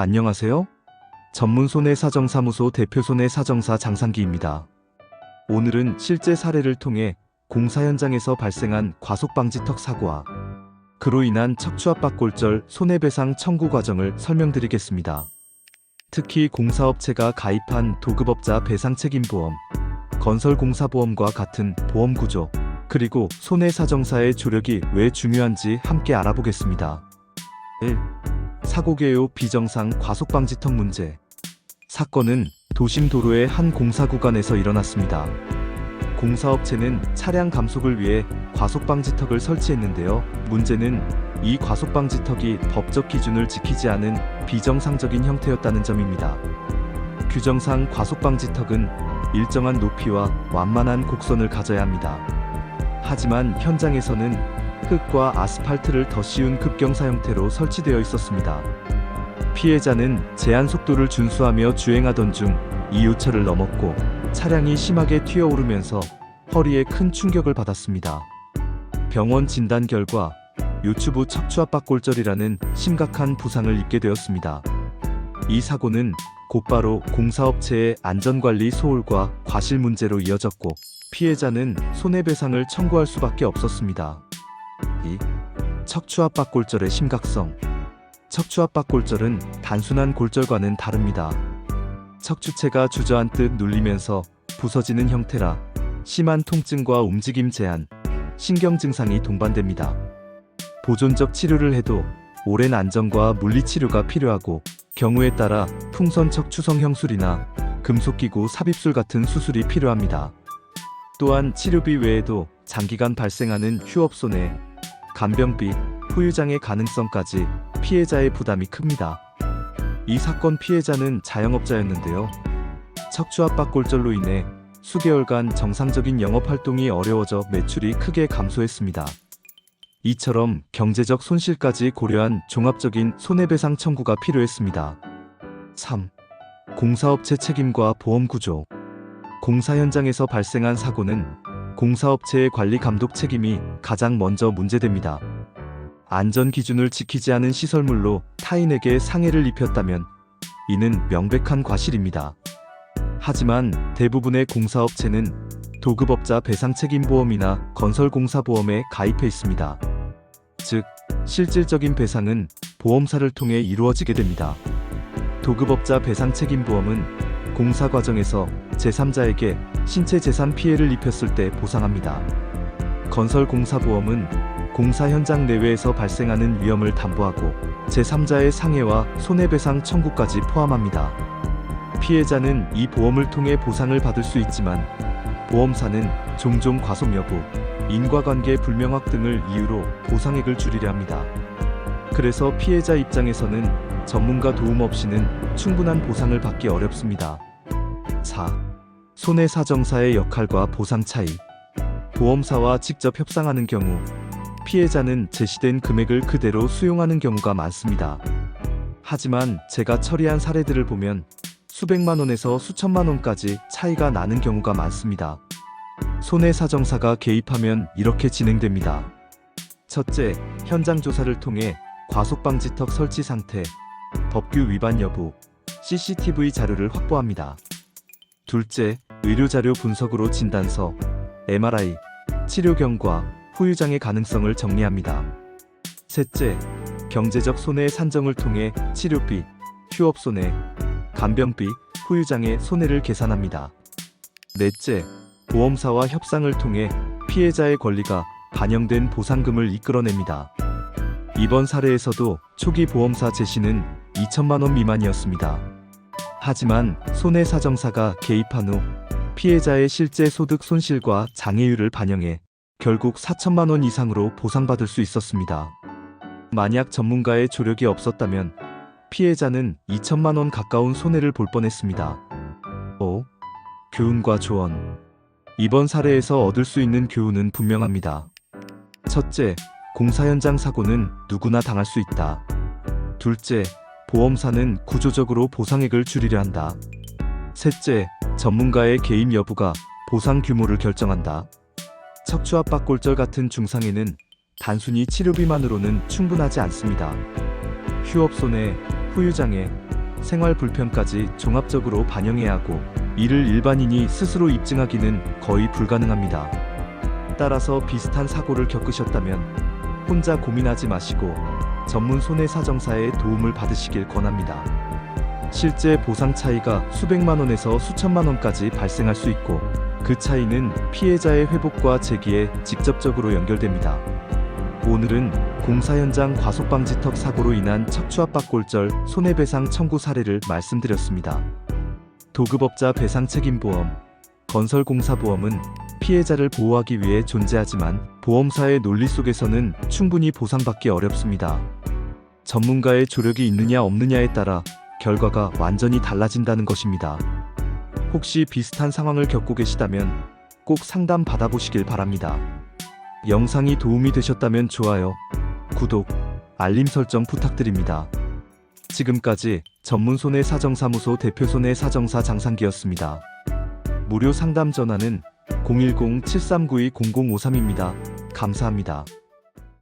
안녕하세요. 전문 손해사정사무소 대표 손해사정사 장상기입니다. 오늘은 실제 사례를 통해 공사 현장에서 발생한 과속방지턱 사고와 그로 인한 척추압박골절 손해배상 청구 과정을 설명드리겠습니다. 특히 공사업체가 가입한 도급업자 배상책임보험, 건설공사보험과 같은 보험구조, 그리고 손해사정사의 조력이 왜 중요한지 함께 알아보겠습니다. 1. 사고 개요 비정상 과속방지턱 문제. 사건은 도심 도로의 한 공사 구간에서 일어났습니다. 공사업체는 차량 감속을 위해 과속방지턱을 설치했는데요. 문제는 이 과속방지턱이 법적 기준을 지키지 않은 비정상적인 형태였다는 점입니다. 규정상 과속방지턱은 일정한 높이와 완만한 곡선을 가져야 합니다. 하지만 현장에서는 흙과 아스팔트를 더 씌운 급경사 형태로 설치되어 있었습니다. 피해자는 제한 속도를 준수하며 주행하던 중 이 요철을 넘었고 차량이 심하게 튀어오르면서 허리에 큰 충격을 받았습니다. 병원 진단 결과 요추부 척추압박골절이라는 심각한 부상을 입게 되었습니다. 이 사고는 곧바로 공사업체의 안전관리 소홀과 과실 문제로 이어졌고 피해자는 손해배상을 청구할 수밖에 없었습니다. 2. 척추압박골절의 심각성. 척추압박골절은 단순한 골절과는 다릅니다. 척추체가 주저앉듯 눌리면서 부서지는 형태라 심한 통증과 움직임 제한, 신경 증상이 동반됩니다. 보존적 치료를 해도 오랜 안정과 물리치료가 필요하고 경우에 따라 풍선 척추성 형술이나 금속기구 삽입술 같은 수술이 필요합니다. 또한 치료비 외에도 장기간 발생하는 휴업손해, 간병비, 후유장애 가능성까지 피해자의 부담이 큽니다. 이 사건 피해자는 자영업자였는데요. 척추압박골절로 인해 수개월간 정상적인 영업활동이 어려워져 매출이 크게 감소했습니다. 이처럼 경제적 손실까지 고려한 종합적인 손해배상 청구가 필요했습니다. 3. 공사업체 책임과 보험구조. 공사 현장에서 발생한 사고는 공사업체의 관리 감독 책임이 가장 먼저 문제됩니다. 안전 기준을 지키지 않은 시설물로 타인에게 상해를 입혔다면 이는 명백한 과실입니다. 하지만 대부분의 공사업체는 도급업자 배상책임보험이나 건설공사보험에 가입해 있습니다. 즉, 실질적인 배상은 보험사를 통해 이루어지게 됩니다. 도급업자 배상책임보험은 공사 과정에서 제3자에게 신체 재산 피해를 입혔을 때 보상합니다. 건설공사보험은 공사 현장 내외에서 발생하는 위험을 담보하고 제3자의 상해와 손해배상 청구까지 포함합니다. 피해자는 이 보험을 통해 보상을 받을 수 있지만 보험사는 종종 과속 여부, 인과관계 불명확 등을 이유로 보상액을 줄이려 합니다. 그래서 피해자 입장에서는 전문가 도움 없이는 충분한 보상을 받기 어렵습니다. 4. 손해사정사의 역할과 보상 차이. 보험사와 직접 협상하는 경우 피해자는 제시된 금액을 그대로 수용하는 경우가 많습니다. 하지만 제가 처리한 사례들을 보면 수백만 원에서 수천만 원까지 차이가 나는 경우가 많습니다. 손해사정사가 개입하면 이렇게 진행됩니다. 첫째, 현장 조사를 통해 과속방지턱 설치 상태, 법규 위반 여부, CCTV 자료를 확보합니다. 둘째, 의료자료 분석으로 진단서, MRI, 치료 경과, 후유장애 가능성을 정리합니다. 셋째, 경제적 손해 산정을 통해 치료비, 휴업손해, 간병비, 후유장애 손해를 계산합니다. 넷째, 보험사와 협상을 통해 피해자의 권리가 반영된 보상금을 이끌어냅니다. 이번 사례에서도 초기 보험사 제시는 2천만 원 미만이었습니다. 하지만 손해사정사가 개입한 후 피해자의 실제 소득 손실과 장애율을 반영해 결국 4천만 원 이상으로 보상받을 수 있었습니다. 만약 전문가의 조력이 없었다면 피해자는 2천만 원 가까운 손해를 볼 뻔했습니다. 5. 교훈과 조언. 이번 사례에서 얻을 수 있는 교훈은 분명합니다. 첫째, 공사 현장 사고는 누구나 당할 수 있다. 둘째, 보험사는 구조적으로 보상액을 줄이려 한다. 셋째, 전문가의 개입 여부가 보상 규모를 결정한다. 척추압박골절 같은 중상에는 단순히 치료비만으로는 충분하지 않습니다. 휴업손해, 후유장애, 생활 불편까지 종합적으로 반영해야 하고, 이를 일반인이 스스로 입증하기는 거의 불가능합니다. 따라서 비슷한 사고를 겪으셨다면 혼자 고민하지 마시고 전문 손해사정사의 도움을 받으시길 권합니다. 실제 보상 차이가 수백만 원에서 수천만 원까지 발생할 수 있고, 그 차이는 피해자의 회복과 재기에 직접적으로 연결됩니다. 오늘은 공사 현장 과속방지턱 사고로 인한 척추압박골절 손해배상 청구 사례를 말씀드렸습니다. 도급업자 배상책임보험, 건설공사보험은 피해자를 보호하기 위해 존재하지만 보험사의 논리 속에서는 충분히 보상받기 어렵습니다. 전문가의 조력이 있느냐 없느냐에 따라 결과가 완전히 달라진다는 것입니다. 혹시 비슷한 상황을 겪고 계시다면 꼭 상담 받아보시길 바랍니다. 영상이 도움이 되셨다면 좋아요, 구독, 알림 설정 부탁드립니다. 지금까지 전문 손해사정사무소 대표 손해사정사 장상기였습니다. 무료 상담 전화는 010-7392-0053입니다. 감사합니다.